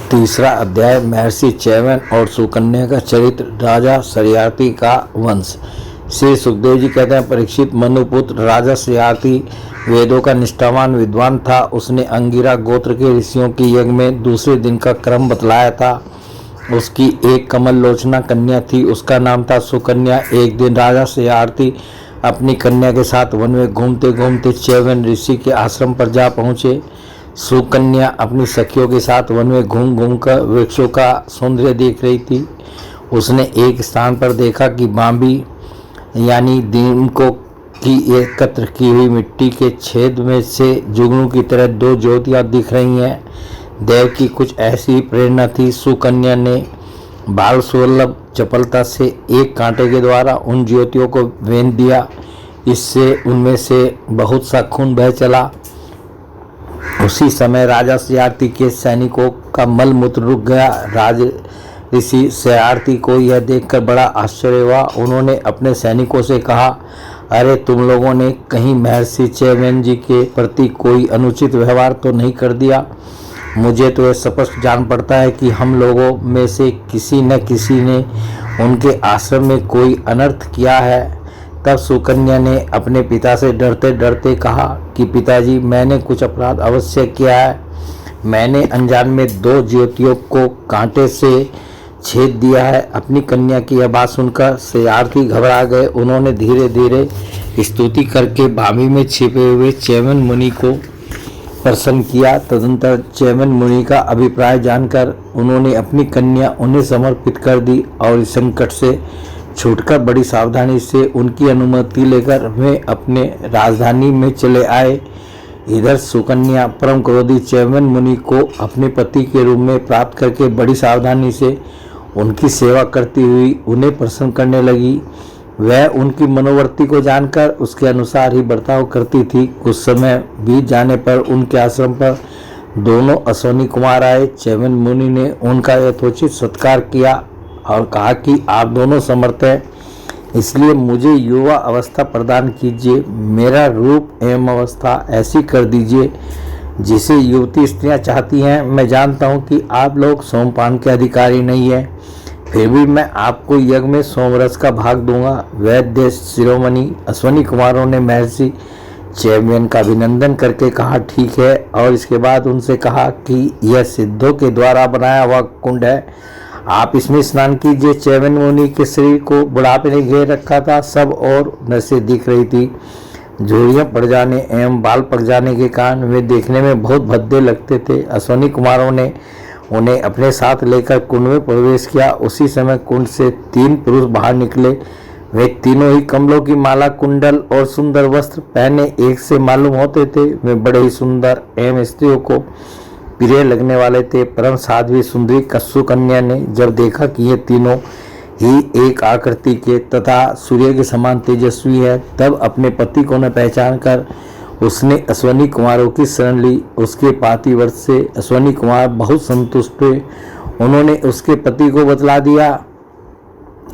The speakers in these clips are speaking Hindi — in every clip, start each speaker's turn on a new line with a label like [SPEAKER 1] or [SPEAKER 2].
[SPEAKER 1] तीसरा अध्याय महर्षि च्यवन और सुकन्या का चरित्र। राजा शर्याती का वंश। श्री सुखदेव जी कहते हैं, परीक्षित मनुपुत्र राजा शर्याती वेदों का निष्ठावान विद्वान था। उसने अंगिरा गोत्र के ऋषियों के यज्ञ में दूसरे दिन का क्रम बतलाया था। उसकी एक कमल लोचना कन्या थी, उसका नाम था सुकन्या। एक दिन राजा शर्याती अपनी कन्या के साथ वन में घूमते घूमते च्यवन ऋषि के आश्रम पर जा पहुँचे। सुकन्या अपनी सखियों के साथ वन में घूम घूम कर वृक्षों का सौंदर्य देख रही थी। उसने एक स्थान पर देखा कि बांबी यानी दीमकों की एकत्र की हुई मिट्टी के छेद में से जुगनू की तरह दो ज्योतियां दिख रही हैं। देव की कुछ ऐसी ही प्रेरणा थी। सुकन्या ने बाल सुलभ चपलता से एक कांटे के द्वारा उन ज्योतियों को वेध दिया। इससे उनमें से बहुत सा खून बह चला। उसी समय राजा शर्याती के सैनिकों का मल मूत्र रुक गया। राज ऋषि शर्याती को यह देखकर बड़ा आश्चर्य हुआ। उन्होंने अपने सैनिकों से कहा, अरे तुम लोगों ने कहीं महर्षि च्यवन जी के प्रति कोई अनुचित व्यवहार तो नहीं कर दिया? मुझे तो यह स्पष्ट जान पड़ता है कि हम लोगों में से किसी न किसी ने उनके आश्रम में कोई अनर्थ किया है। तब सुकन्या ने अपने पिता से डरते डरते कहा कि पिताजी, मैंने कुछ अपराध अवश्य किया है। मैंने अनजान में दो ज्योतियों को कांटे से छेद दिया है। अपनी कन्या की यह बात सुनकर शर्याती घबरा गए। उन्होंने धीरे धीरे स्तुति करके भाभी में छिपे हुए च्यवन मुनि को प्रसन्न किया। तदंतर च्यवन मुनि का अभिप्राय जानकर उन्होंने अपनी कन्या उन्हें समर्पित कर दी और इस संकट से छूटकर बड़ी सावधानी से उनकी अनुमति लेकर वे अपने राजधानी में चले आए। इधर सुकन्या परम क्रोधी च्यवन मुनि को अपने पति के रूप में प्राप्त करके बड़ी सावधानी से उनकी सेवा करती हुई उन्हें प्रसन्न करने लगी। वह उनकी मनोवृत्ति को जानकर उसके अनुसार ही बर्ताव करती थी। कुछ समय बीत जाने पर उनके आश्रम पर दोनों अश्विनी कुमार आए। च्यवन मुनि ने उनका यथोचित सत्कार किया और कहा कि आप दोनों समर्थ हैं, इसलिए मुझे युवा अवस्था प्रदान कीजिए। मेरा रूप एवं अवस्था ऐसी कर दीजिए जिसे युवती स्त्रियां चाहती हैं। मैं जानता हूं कि आप लोग सोमपान के अधिकारी नहीं हैं, फिर भी मैं आपको यज्ञ में सोमरस का भाग दूंगा। वैद्य शिरोमणि अश्विनी कुमारों ने महर्षि च्यवन का अभिनंदन करके कहा, ठीक है, और इसके बाद उनसे कहा कि यह सिद्धों के द्वारा बनाया हुआ कुंड है, आप इसमें स्नान कीजिए। च्यवन मुनि के शरीर को बुढ़ापे ने घेर रखा था। सब और नसें दिख रही थी। झुर्रियां पड़ जाने एवं बाल पक जाने के कारण वे देखने में बहुत भद्दे लगते थे। अश्विनी कुमारों ने उन्हें अपने साथ लेकर कुंड में प्रवेश किया। उसी समय कुंड से 3 पुरुष बाहर निकले। वे तीनों ही कमलों की माला, कुंडल और सुंदर वस्त्र पहने एक से मालूम होते थे। वे बड़े ही सुंदर एवं स्त्रियों को प्रिय लगने वाले थे। परम साध्वी सुंदरी सुकन्या ने जब देखा कि ये तीनों ही एक आकृति के तथा सूर्य के समान तेजस्वी है, तब अपने पति को न पहचान कर उसने अश्विनी कुमारों की शरण ली। उसके पातिव्रत से अश्विनी कुमार बहुत संतुष्ट हुए। उन्होंने उसके पति को बतला दिया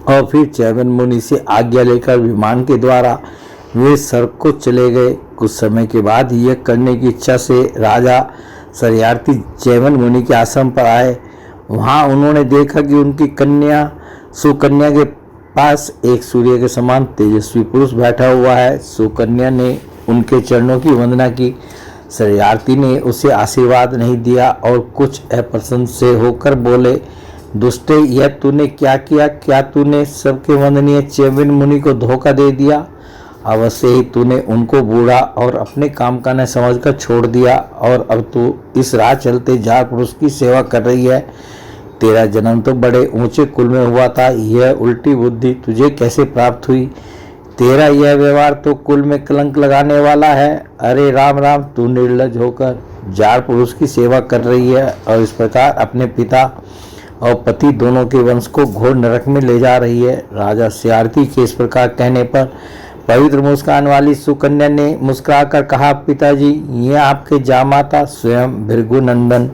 [SPEAKER 1] और फिर च्यवन मुनि से आज्ञा लेकर विमान के द्वारा वे स्वर्ग को चले गए। कुछ समय के बाद यह करने की इच्छा से राजा शर्याती च्यवन मुनि के आश्रम पर आए। वहां उन्होंने देखा कि उनकी कन्या सुकन्या के पास एक सूर्य के समान तेजस्वी पुरुष बैठा हुआ है। सुकन्या ने उनके चरणों की वंदना की। शर्याती ने उसे आशीर्वाद नहीं दिया और कुछ अप्रसन्न से होकर बोले, दुष्टे, यह तूने क्या किया? क्या तूने सबके वंदनीय च्यवन मुनि को धोखा दे दिया? अवश्य ही तूने उनको बूढ़ा और अपने काम का न समझकर छोड़ दिया और अब तू इस राह चलते जार पुरुष की सेवा कर रही है। तेरा जन्म तो बड़े ऊंचे कुल में हुआ था, यह उल्टी बुद्धि तुझे कैसे प्राप्त हुई? तेरा यह व्यवहार तो कुल में कलंक लगाने वाला है। अरे राम राम, तू निर्लज होकर जार पुरुष की सेवा कर रही है और इस प्रकार अपने पिता और पति दोनों के वंश को घोर नरक में ले जा रही है। राजा शर्याती के इस प्रकार कहने पर पवित्र मुस्कान वाली सुकन्या ने मुस्कुराकर कहा, पिताजी, ये आपके जामाता स्वयं भृगुनंदन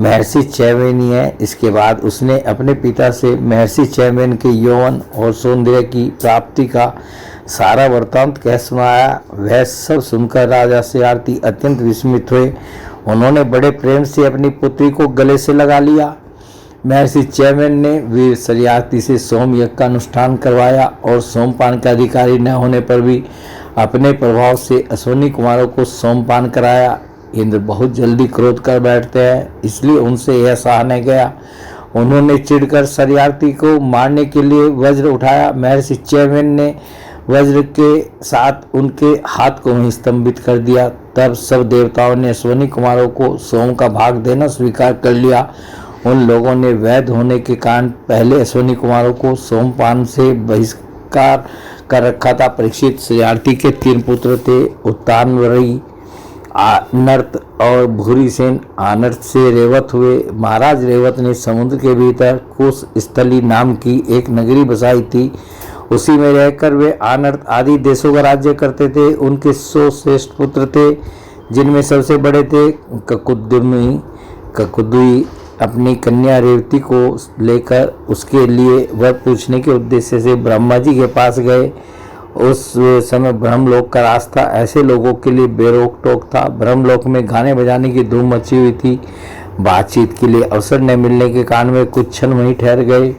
[SPEAKER 1] महर्षि च्यवन ही है। इसके बाद उसने अपने पिता से महर्षि च्यवन के यौवन और सौंदर्य की प्राप्ति का सारा वृत्तांत कह सुनाया। वह सब सुनकर राजा शर्याती अत्यंत विस्मित हुए। उन्होंने बड़े प्रेम से अपनी पुत्री को गले से लगा लिया। महर्षि च्यवन ने वीर शर्याती से सोम यज्ञ का अनुष्ठान करवाया और सोमपान के अधिकारी न होने पर भी अपने प्रभाव से अश्विनी कुमारों को सोमपान कराया। इंद्र बहुत जल्दी क्रोध कर बैठते हैं, इसलिए उनसे यह सहा न गया। उन्होंने चिढ़कर शर्याती को मारने के लिए वज्र उठाया। महर्षि च्यवन ने वज्र के साथ उनके हाथ को वहीं स्तंभित कर दिया। तब सब देवताओं ने अश्विनी कुमारों को सोम का भाग देना स्वीकार कर लिया। उन लोगों ने वैध होने के कारण पहले अश्विनी कुमारों को सोमपान से बहिष्कार कर रखा था। परीक्षित शर्याती के 3 पुत्र थे, उत्तानवरी, आनर्त और भूरिसेन। आनर्त से रेवत हुए। महाराज रेवत ने समुद्र के भीतर कुश स्थली नाम की एक नगरी बसाई थी। उसी में रहकर वे आनर्त आदि देशों का राज्य करते थे। उनके 100 श्रेष्ठ पुत्र थे, जिनमें सबसे बड़े थे ककुदुई। अपनी कन्या रेवती को लेकर उसके लिए वर पूछने के उद्देश्य से ब्रह्मा जी के पास गए। उस समय ब्रह्मलोक का रास्ता ऐसे लोगों के लिए बेरोक टोक था। ब्रह्मलोक में गाने बजाने की धूम मची हुई थी। बातचीत के लिए अवसर न मिलने के कारण वे कुछ क्षण वहीं ठहर गए।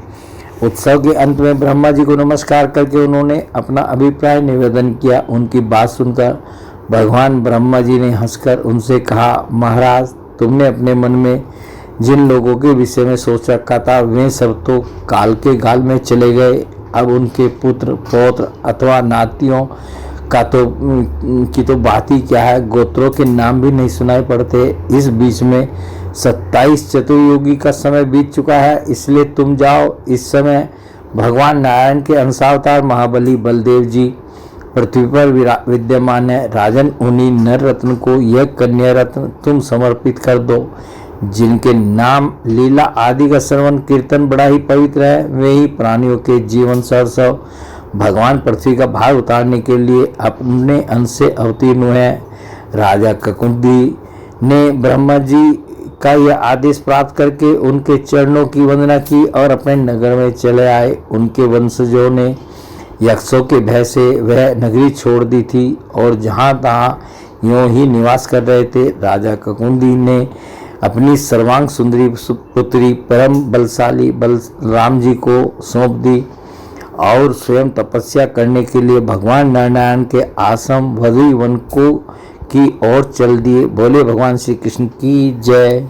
[SPEAKER 1] उत्सव के अंत में ब्रह्मा जी को नमस्कार करके उन्होंने अपना अभिप्राय निवेदन किया। उनकी बात सुनकर भगवान ब्रह्मा जी ने हंसकर उनसे कहा, महाराज, तुमने अपने मन में जिन लोगों के विषय में सोच रखा था वे सब तो काल के गाल में चले गए। अब उनके पुत्र पौत्र अथवा नातियों का तो बात ही क्या है, गोत्रों के नाम भी नहीं सुनाई पड़ते। इस बीच में 27 चतुर्युगी का समय बीत चुका है, इसलिए तुम जाओ। इस समय भगवान नारायण के अंशावतार महाबली बलदेव जी पृथ्वी पर विद्यमान है। राजन, उन्हीं नर रत्न को यह कन्या रत्न तुम समर्पित कर दो, जिनके नाम लीला आदि का श्रवण कीर्तन बड़ा ही पवित्र है। वे ही प्राणियों के जीवन सरसव भगवान पृथ्वी का भार उतारने के लिए अपने अंश से अवतीर्ण हुए हैं। राजा ककुंदी ने ब्रह्मा जी का यह आदेश प्राप्त करके उनके चरणों की वंदना की और अपने नगर में चले आए। उनके वंशजों ने यक्षों के भय से वह नगरी छोड़ दी थी और जहाँ तहाँ यूं ही निवास कर रहे थे। राजा ककुंदी ने अपनी सर्वांग सुंदरी पुत्री परम बलशाली बलराम जी को सौंप दी और स्वयं तपस्या करने के लिए भगवान नारायण के आश्रम वधुवन को की ओर चल दिए। बोले भगवान श्री कृष्ण की जय।